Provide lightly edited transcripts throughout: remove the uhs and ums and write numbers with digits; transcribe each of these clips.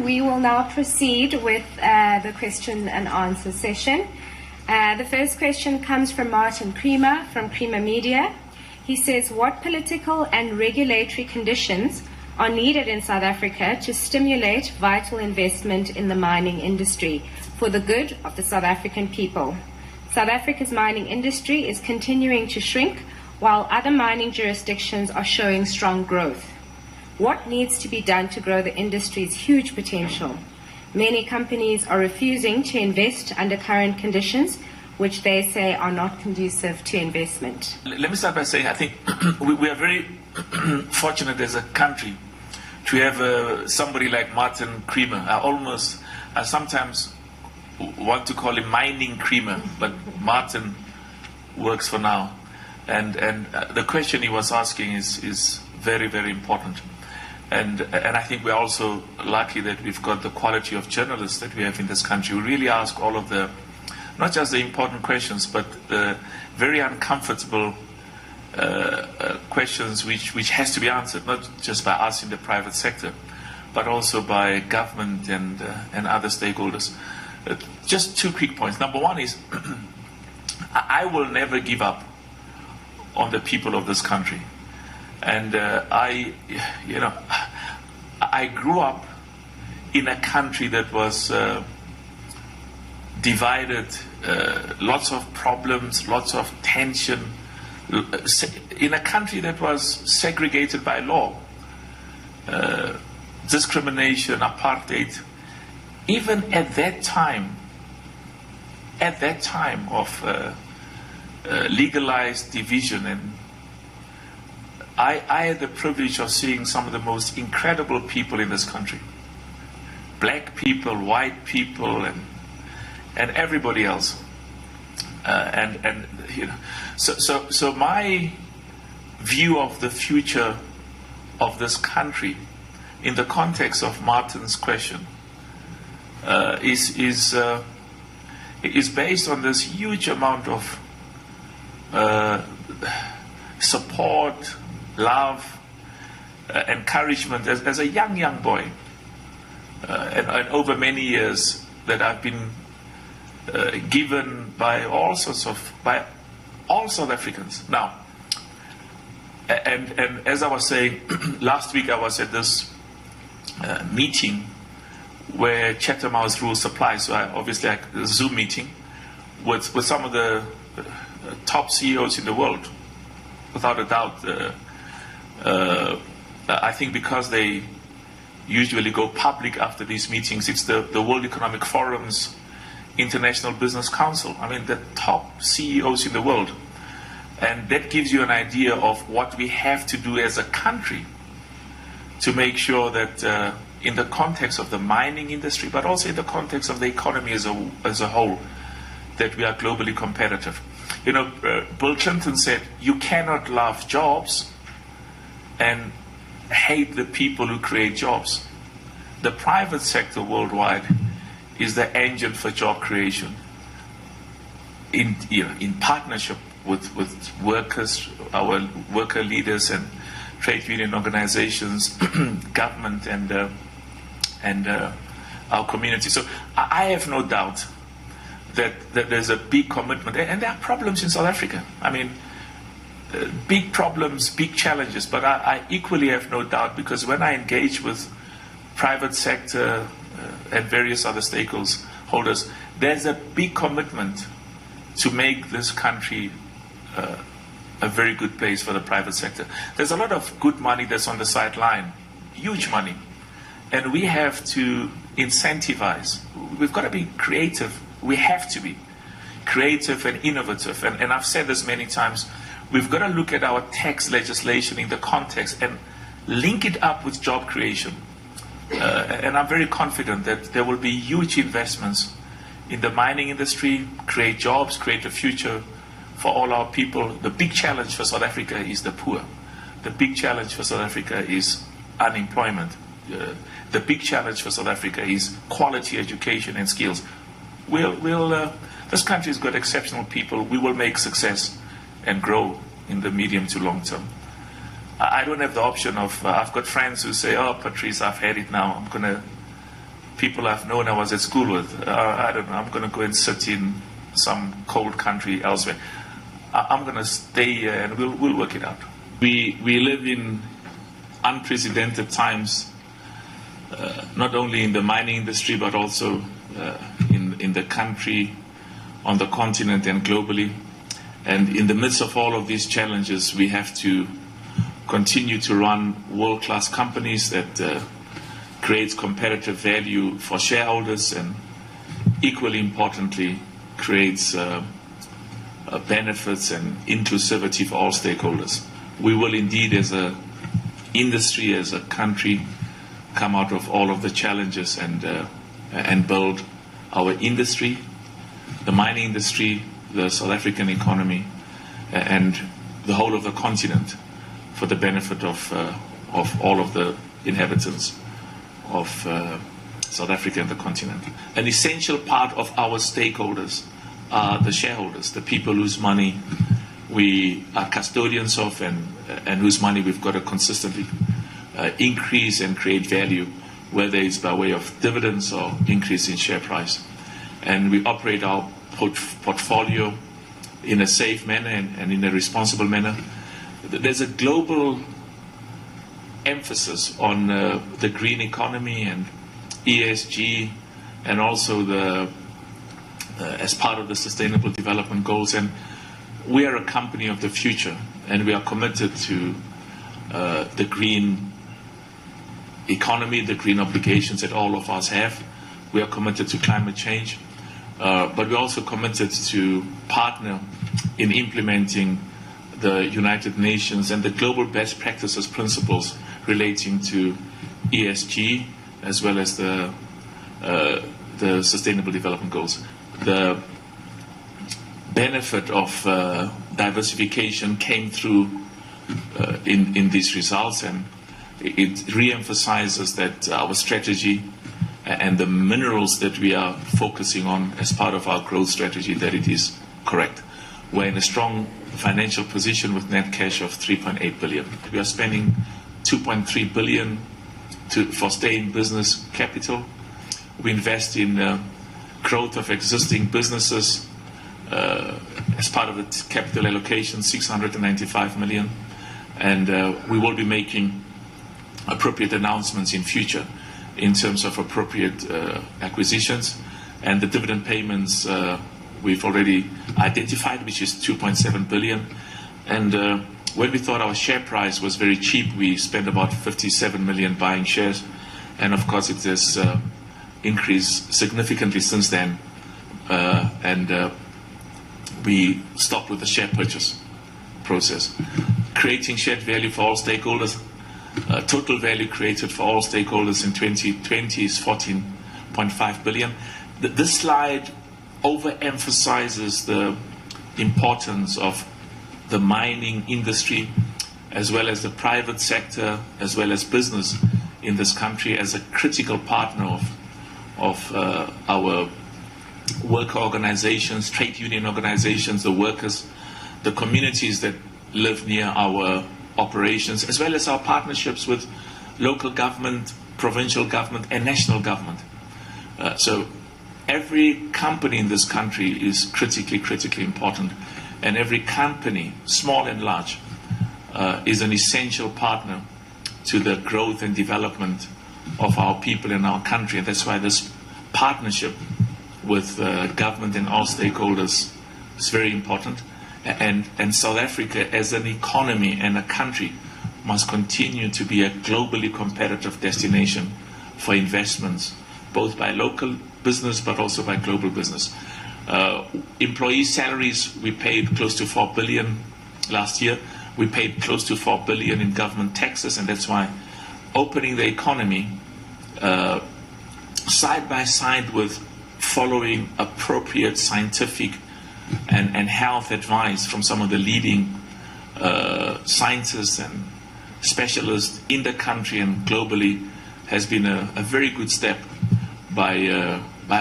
We will now proceed with the question and answer session. The first question comes from Martin Creamer from Creamer Media. He says, what political and regulatory conditions are needed in South Africa to stimulate vital investment in the mining industry for the good of the South African people? South Africa's mining industry is continuing to shrink while other mining jurisdictions are showing strong growth. What needs to be done to grow the industry's huge potential? Many companies are refusing to invest under current conditions, which they say are not conducive to investment. Let me start by saying I think we are very fortunate as a country to have somebody like Martin Creamer. I sometimes want to call him Mining Creamer, but Martin works for now. And the question he was asking is very, very important. And I think we're also lucky that we've got the quality of journalists that we have in this country who really ask all of the, not just the important questions, but the very uncomfortable questions which has to be answered, not just by us in the private sector, but also by government and other stakeholders. Just two quick points. Number one is, I will never give up on the people of this country. And I grew up in a country that was divided, lots of problems, lots of tension, in a country that was segregated by law, discrimination, apartheid. Even at that time of legalized division, and I had the privilege of seeing some of the most incredible people in this country. Black people, white people, and everybody else. So my view of the future of this country in the context of Martin's question is based on this huge amount of support, love, encouragement as a young boy, and over many years that I've been given by all South Africans. Now, and as I was saying, last week I was at this meeting where Chatham House Rules apply. So obviously a Zoom meeting with some of the top CEOs in the world, without a doubt. I think because they usually go public after these meetings, it's the World Economic Forum's International Business Council. I mean, the top CEOs in the world. And that gives you an idea of what we have to do as a country to make sure that in the context of the mining industry, but also in the context of the economy as a whole, that we are globally competitive. You know, Bill Clinton said, you cannot love jobs and hate the people who create jobs. The private sector worldwide is the engine for job creation in partnership with workers, our worker leaders and trade union organizations, government and our community. So I have no doubt that there's a big commitment, and there are problems in South Africa. I mean, big problems, big challenges, but I equally have no doubt, because when I engage with private sector and various other stakeholders, there's a big commitment to make this country a very good place for the private sector. There's a lot of good money that's on the sideline, huge money, and we have to incentivize. We've got to be creative. We have to be creative and innovative, and I've said this many times. We've got to look at our tax legislation in the context and link it up with job creation. And I'm very confident that there will be huge investments in the mining industry, create jobs, create a future for all our people. The big challenge for South Africa is the poor. The big challenge for South Africa is unemployment. The big challenge for South Africa is quality education and skills. This country's got exceptional people. We will make success and grow in the medium to long term. I don't have the option of, I've got friends who say, oh, Patrice, I've had it now. I'm going to people I've known I was at school with. I don't know, I'm going to go and sit in some cold country elsewhere. I'm going to stay here and we'll work it out. We live in unprecedented times, not only in the mining industry, but also in the country, on the continent and globally. And in the midst of all of these challenges, we have to continue to run world-class companies that creates competitive value for shareholders, and equally importantly, creates benefits and inclusivity for all stakeholders. We will indeed, as an industry, as a country, come out of all of the challenges and build our industry, the mining industry, the South African economy, and the whole of the continent for the benefit of all of the inhabitants of South Africa and the continent. An essential part of our stakeholders are the shareholders, the people whose money we are custodians of and whose money we've got to consistently increase and create value, whether it's by way of dividends or increase in share price. And we operate our portfolio in a safe manner and in a responsible manner. There's a global emphasis on the green economy and ESG, and also as part of the Sustainable Development Goals. And we are a company of the future, and we are committed to the green economy, the green obligations that all of us have. We are committed to climate change, but we're also committed to partner in implementing the United Nations and the global best practices principles relating to ESG, as well as the Sustainable Development Goals. The benefit of diversification came through in these results, and it re-emphasizes that our strategy and the minerals that we are focusing on as part of our growth strategy, that it is correct. We're in a strong financial position with net cash of 3.8 billion. We are spending 2.3 billion for stay-in business capital. We invest in growth of existing businesses as part of the capital allocation, 695 million. And we will be making appropriate announcements in future in terms of appropriate acquisitions. And the dividend payments we've already identified, which is 2.7 billion. And when we thought our share price was very cheap, we spent about 57 million buying shares. And of course, it has increased significantly since then. And we stopped with the share purchase process. Creating shared value for all stakeholders. Total value created for all stakeholders in 2020 is 14.5 billion. This slide overemphasizes the importance of the mining industry, as well as the private sector, as well as business in this country, as a critical partner of our worker organizations, trade union organizations, the workers, the communities that live near our operations, as well as our partnerships with local government, provincial government, and national government. So every company in this country is critically important, and every company, small and large, is an essential partner to the growth and development of our people in our country. And that's why this partnership with government and all stakeholders is very important. And South Africa as an economy and a country must continue to be a globally competitive destination for investments, both by local business but also by global business. Employee salaries, we paid close to 4 billion last year. We paid close to 4 billion in government taxes, and that's why opening the economy side by side with following appropriate scientific and health advice from some of the leading scientists and specialists in the country and globally has been a very good step by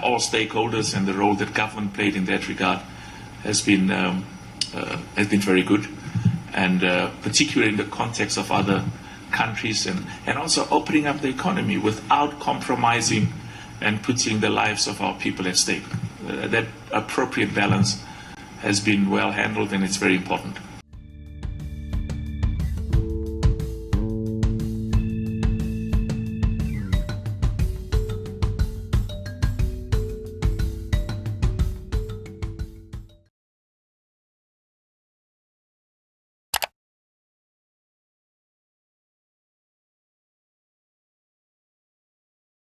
all stakeholders, and the role that government played in that regard has been very good, and particularly in the context of other countries, and also opening up the economy without compromising and putting the lives of our people at stake. That appropriate balance has been well handled, and it's very important.